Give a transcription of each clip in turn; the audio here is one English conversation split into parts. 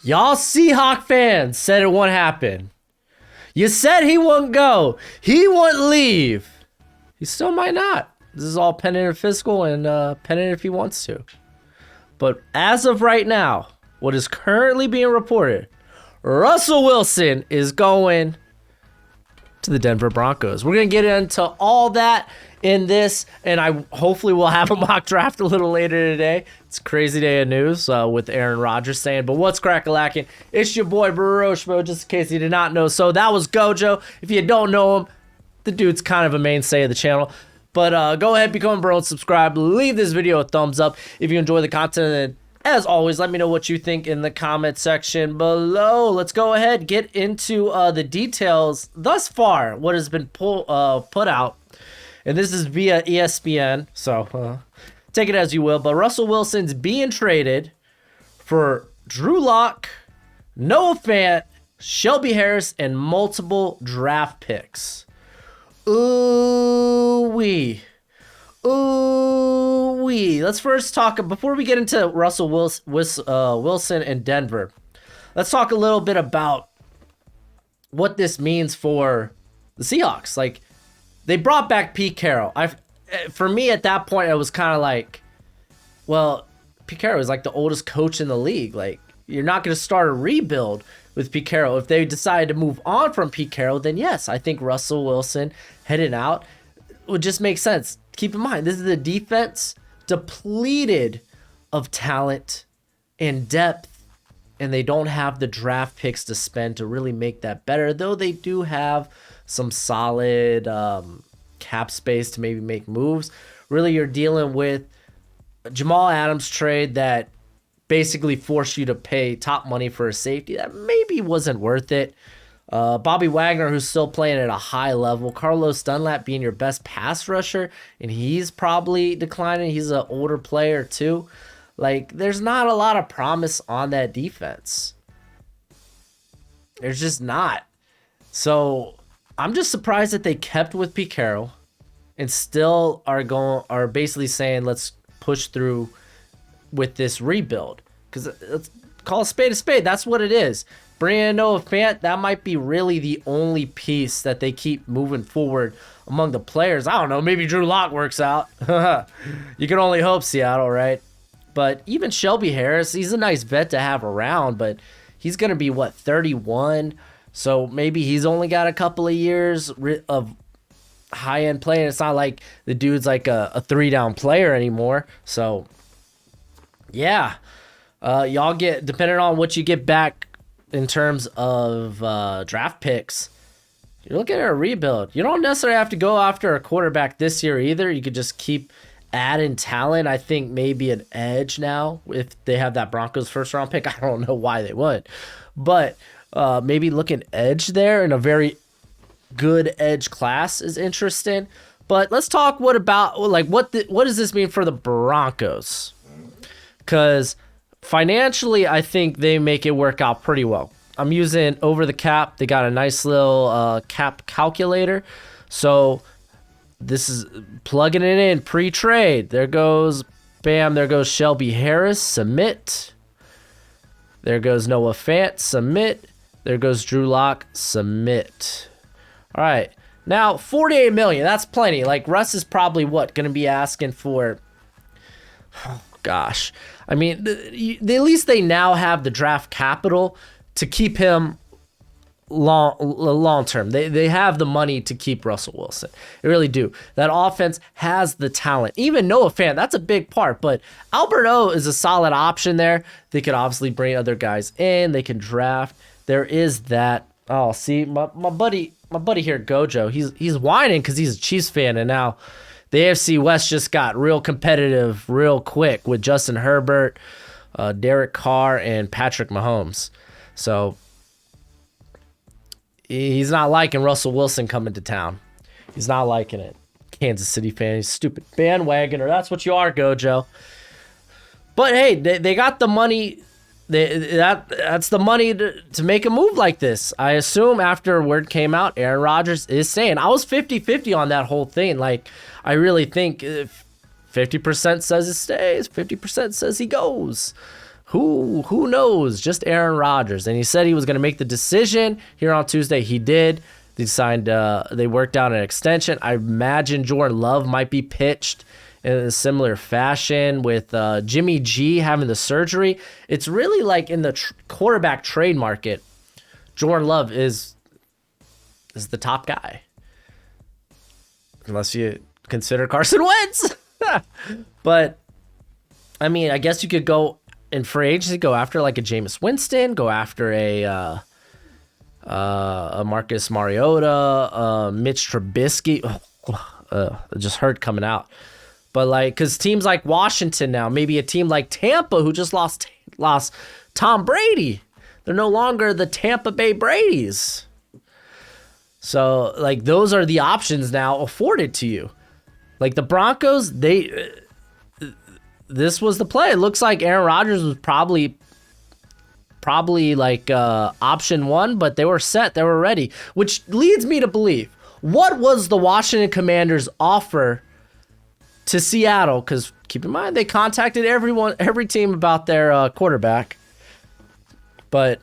Y'all Seahawk fans said it won't happen. You said he wouldn't go. He wouldn't leave. He still might not. This is all pending and fiscal and pending if he wants to. But as of right now, what is currently being reported, Russell Wilson is going to the Denver Broncos. We're going to get into all that in this, and I hopefully will have a mock draft a little later today. It's a crazy day of news with Aaron Rodgers saying, but what's crack-a-lackin'? It's your boy Baroshmo, just in case you did not know. So that was Gojo. If you don't know him, the dude's kind of a mainstay of the channel. But go ahead, become a bro, and subscribe. Leave this video a thumbs up if you enjoy the content. And as always, let me know what you think in the comment section below. Let's go ahead, get into the details thus far, what has been put out. And this is via ESPN, so take it as you will. But Russell Wilson's being traded for Drew Lock, Noah Fant, Shelby Harris, and multiple draft picks. Ooh-wee. Ooh-wee. Let's first talk, before we get into Russell Wilson and Denver, let's talk a little bit about what this means for the Seahawks. Like, they brought back Pete Carroll. For me, at that point, it was kind of like, well, Pete Carroll is like the oldest coach in the league. Like, you're not going to start a rebuild with Pete Carroll. If they decide to move on from Pete Carroll, then yes, I think Russell Wilson heading out would just make sense. Keep in mind, this is a defense depleted of talent and depth, and they don't have the draft picks to spend to really make that better, though they do have some solid cap space to maybe make moves. Really, you're dealing with a Jamal Adams trade that basically forced you to pay top money for a safety that maybe wasn't worth it. Bobby Wagner, who's still playing at a high level. Carlos Dunlap being your best pass rusher, and he's probably declining. He's an older player too. Like, there's not a lot of promise on that defense. There's just not. So I'm just surprised that they kept with Pete Carroll and still are basically saying, let's push through with this rebuild. Because let's call a spade a spade. That's what it is. Bringing in Noah Fant, that might be really the only piece that they keep moving forward among the players. I don't know. Maybe Drew Lock works out. You can only hope, Seattle, right? But even Shelby Harris, he's a nice vet to have around, but he's going to be, 31? So maybe he's only got a couple of years of high-end play, and it's not like the dude's like a three-down player anymore. So, yeah. Y'all get, depending on what you get back in terms of draft picks, you're looking at a rebuild. You don't necessarily have to go after a quarterback this year either. You could just keep adding talent. I think maybe an edge now if they have that Broncos first-round pick. I don't know why they would. But maybe looking edge there in a very good edge class is interesting. But let's talk what does this mean for the Broncos? Because financially, I think they make it work out pretty well. I'm using over the cap. They got a nice little cap calculator. So this is plugging it in pre-trade. There goes, bam, there goes Shelby Harris, submit. There goes Noah Fant, submit. There goes Drew Lock, submit. All right. Now, $48 million, that's plenty. Like, Russ is probably going to be asking for, oh, gosh. I mean, at least they now have the draft capital to keep him long term. They have the money to keep Russell Wilson. They really do. That offense has the talent. Even Noah Fant, that's a big part. But Albert O is a solid option there. They could obviously bring other guys in. They can draft. There is that. Oh, see, my buddy here, Gojo, he's whining because he's a Chiefs fan, and now the AFC West just got real competitive real quick with Justin Herbert, Derek Carr, and Patrick Mahomes. So he's not liking Russell Wilson coming to town. He's not liking it. Kansas City fan, he's a stupid bandwagoner. That's what you are, Gojo. But hey, they got the money. That's the money to make a move like this. I assume after word came out, Aaron Rodgers is saying, I was 50-50 on that whole thing. Like, I really think if 50% says it stays, 50% says he goes. Who knows? Just Aaron Rodgers. And he said he was going to make the decision here on Tuesday. He did. They signed. They worked out an extension. I imagine Jordan Love might be pitched in a similar fashion with Jimmy G having the surgery. It's really like in the quarterback trade market, Jordan Love is the top guy. Unless you consider Carson Wentz. But, I mean, I guess you could go in free agency, go after like a Jameis Winston, go after a Marcus Mariota, Mitch Trubisky. It just hurt coming out. But, like, because teams like Washington now, maybe a team like Tampa who just lost Tom Brady. They're no longer the Tampa Bay Bradys. So, like, those are the options now afforded to you. Like, the Broncos, this was the play. It looks like Aaron Rodgers was probably like option one, but they were set. They were ready, which leads me to believe, what was the Washington Commanders' offer to Seattle? Because keep in mind, they contacted every team about their quarterback. But,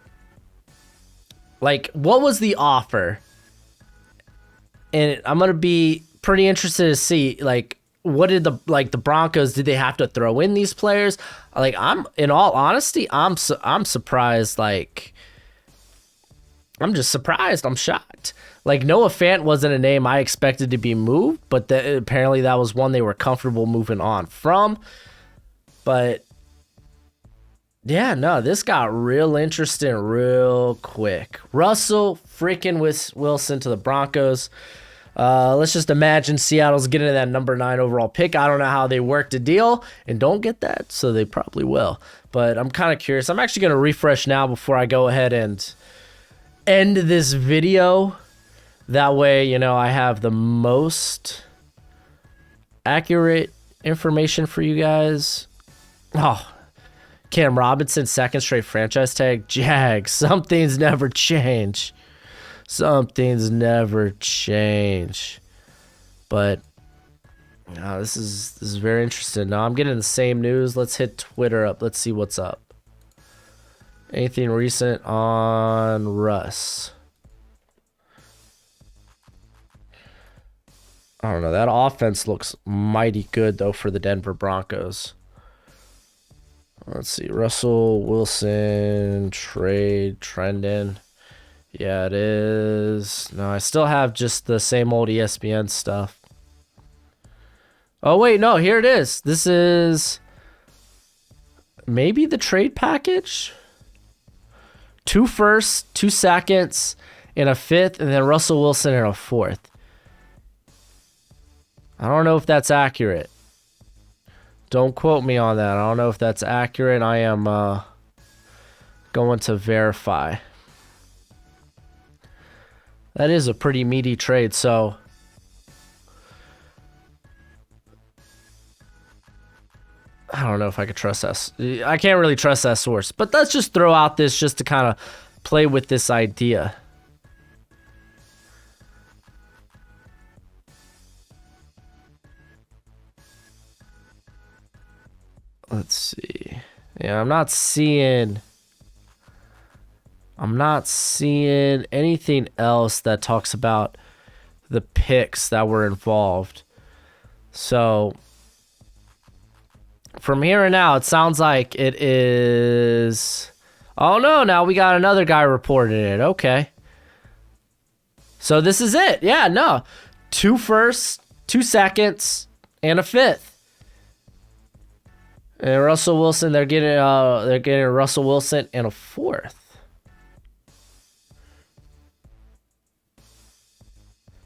like, what was the offer? And I'm going to be pretty interested to see, like, what did the Broncos, did they have to throw in these players? Like, in all honesty, I'm surprised. Like, I'm just surprised. I'm shocked. Like, Noah Fant wasn't a name I expected to be moved, but apparently that was one they were comfortable moving on from. But yeah, no, this got real interesting real quick. Russell freaking Wilson to the Broncos. Let's just imagine Seattle's getting that number 9 overall pick. I don't know how they worked a deal and don't get that, so they probably will. But I'm kind of curious. I'm actually going to refresh now before I go ahead and end this video. That way, you know, I have the most accurate information for you guys. Oh, Cam Robinson, second straight franchise tag. Jags, some things never change. Some things never change. But this is very interesting. Now I'm getting the same news. Let's hit Twitter up. Let's see what's up. Anything recent on Russ? I don't know. That offense looks mighty good, though, for the Denver Broncos. Let's see. Russell Wilson trade trending. Yeah, it is. No, I still have just the same old ESPN stuff. Oh, wait. No, here it is. This is maybe the trade package. 2 firsts, 2 seconds, and a 5th, and then Russell Wilson in a 4th. I don't know if that's accurate. Don't quote me on that. I don't know if that's accurate. I am going to verify. That is a pretty meaty trade, so I don't know if I could trust that. I can't really trust that source. But let's just throw out this just to kind of play with this idea. Let's see. Yeah, I'm not seeing anything else that talks about the picks that were involved. So from here and out, it sounds like it is. Oh no, now we got another guy reporting it. Okay. So this is it. Yeah, no. 2 firsts, 2 seconds, and a 5th. And Russell Wilson, they're getting Russell Wilson and a 4th.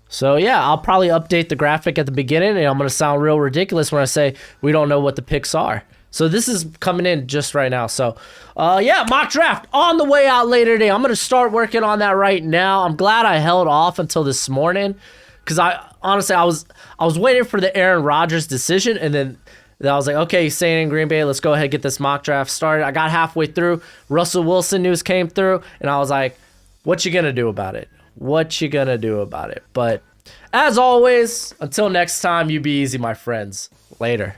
So yeah, I'll probably update the graphic at the beginning, and I'm gonna sound real ridiculous when I say we don't know what the picks are. So this is coming in just right now. So yeah, mock draft on the way out later today. I'm gonna start working on that right now. I'm glad I held off until this morning, because I honestly I was waiting for the Aaron Rodgers decision, and then I was like, okay, he's staying in Green Bay. Let's go ahead and get this mock draft started. I got halfway through. Russell Wilson news came through, and I was like, what you gonna do about it? What you gonna do about it? But as always, until next time, you be easy, my friends. Later.